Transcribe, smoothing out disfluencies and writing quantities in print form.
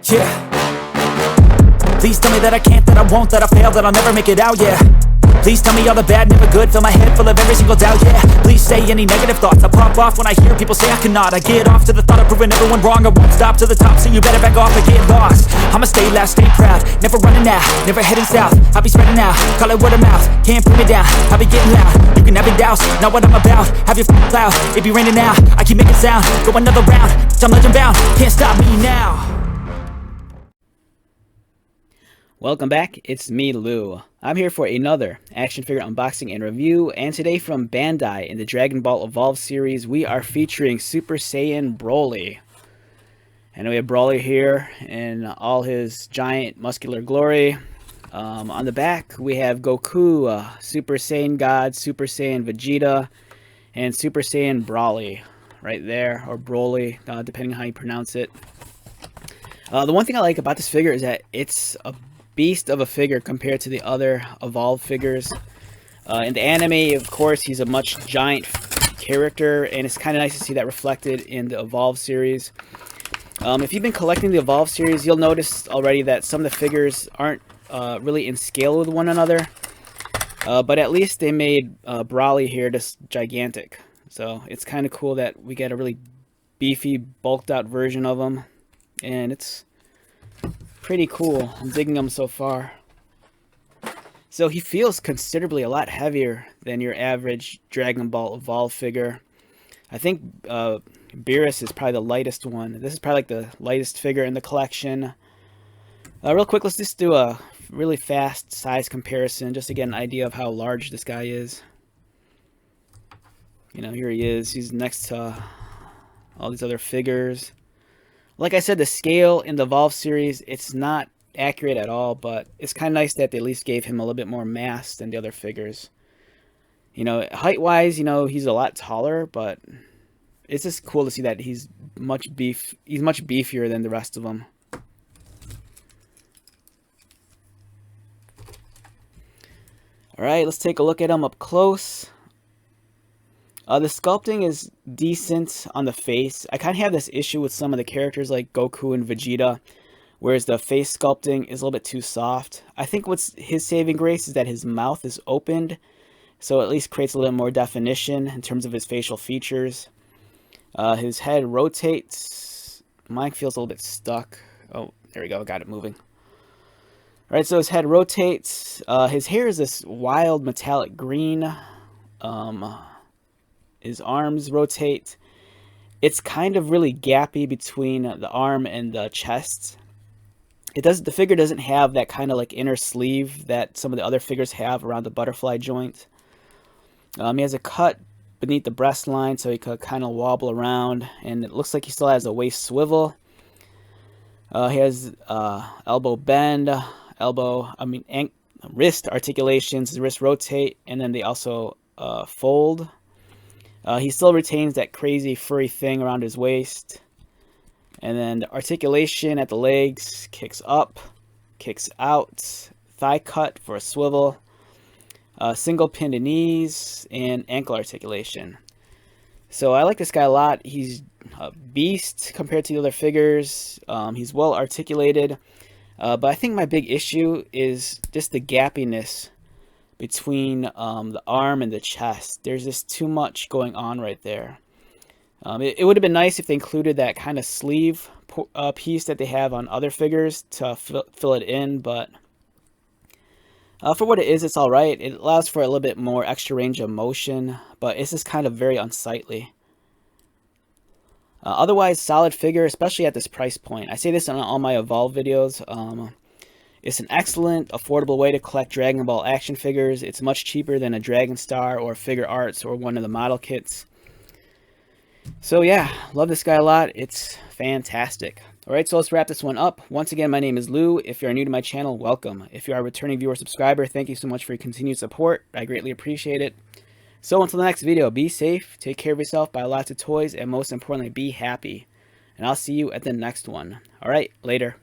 Yeah. Please tell me that I can't, that I won't, that I fail, that I'll never make it out, yeah. Please tell me all the bad, never good, fill my head full of every single doubt, yeah. Please say any negative thoughts, I pop off when I hear people say I cannot. I get off to the thought of proving everyone wrong, I won't stop to the top, so you better back off and get lost. I'ma stay loud, stay proud, never running out, never heading south. I'll be spreading out, call it word of mouth, can't put me down, I'll be getting loud. You can have it douse, not what I'm about, have your cloud, it be raining now. I keep making sound, go another round, I'm legend bound, can't stop me now. Welcome back, it's me, Lou. I'm here for another action figure unboxing and review, and today from Bandai in the Dragon Ball Evolved series, we are featuring Super Saiyan Broly. And we have Broly here in all his giant muscular glory. On the back, we have Goku, Super Saiyan God, Super Saiyan Vegeta, and Super Saiyan Broly right there, or Broly, depending on how you pronounce it. The one thing I like about this figure is that it's a beast of a figure compared to the other Evolved figures. In the anime, of course, he's a much giant character, and it's kind of nice to see that reflected in the Evolved series. If you've been collecting the Evolved series, you'll notice already that some of the figures aren't really in scale with one another, but at least they made Broly here just gigantic. So it's kind of cool that we get a really beefy, bulked out version of him, and it's pretty cool. I'm digging him so far. So he feels considerably a lot heavier than your average Dragon Ball Evolved figure. I think Beerus is probably the lightest one. This is probably like the lightest figure in the collection. Real quick, let's just do a really fast size comparison just to get an idea of how large this guy is. You know, here he is. He's next to all these other figures. Like I said, the scale in the Evolved series, it's not accurate at all, but it's kind of nice that they at least gave him a little bit more mass than the other figures. You know, height-wise, you know, he's a lot taller, but it's just cool to see that he's much beefier than the rest of them. Alright, let's take a look at him up close. The sculpting is decent on the face. I kind of have this issue with some of the characters like Goku and Vegeta, whereas the face sculpting is a little bit too soft. I think what's his saving grace is that his mouth is opened, so at least creates a little more definition in terms of his facial features. His head rotates. Mine feels a little bit stuck. Oh, there we go. Got it moving. Alright, so his head rotates. His hair is this wild metallic green. His arms rotate. It's kind of really gappy between the arm and the chest. The figure doesn't have that kind of like inner sleeve that some of the other figures have around the butterfly joint. He has a cut beneath the breast line, so he could kind of wobble around, and it looks like he still has a waist swivel. He has elbow bend, wrist articulations. His wrists rotate, and then they also fold. He still retains that crazy furry thing around his waist. And then the articulation at the legs, kicks up, kicks out, thigh cut for a swivel, single pinned knees, and ankle articulation. So I like this guy a lot. He's a beast compared to the other figures. He's well articulated. But I think my big issue is just the gappiness between the arm and the chest. There's just too much going on right there. It would have been nice if they included that kind of sleeve piece that they have on other figures to fill it in, but for what it is, it's alright. It allows for a little bit more extra range of motion, but it's just kind of very unsightly. Otherwise, solid figure, especially at this price point. I say this on all my Evolve videos. It's an excellent, affordable way to collect Dragon Ball action figures. It's much cheaper than a Dragon Star or Figure Arts or one of the model kits. So yeah, love this guy a lot. It's fantastic. Alright, so let's wrap this one up. Once again, my name is Lou. If you're new to my channel, welcome. If you are a returning viewer subscriber, thank you so much for your continued support. I greatly appreciate it. So until the next video, be safe, take care of yourself, buy lots of toys, and most importantly, be happy. And I'll see you at the next one. Alright, later.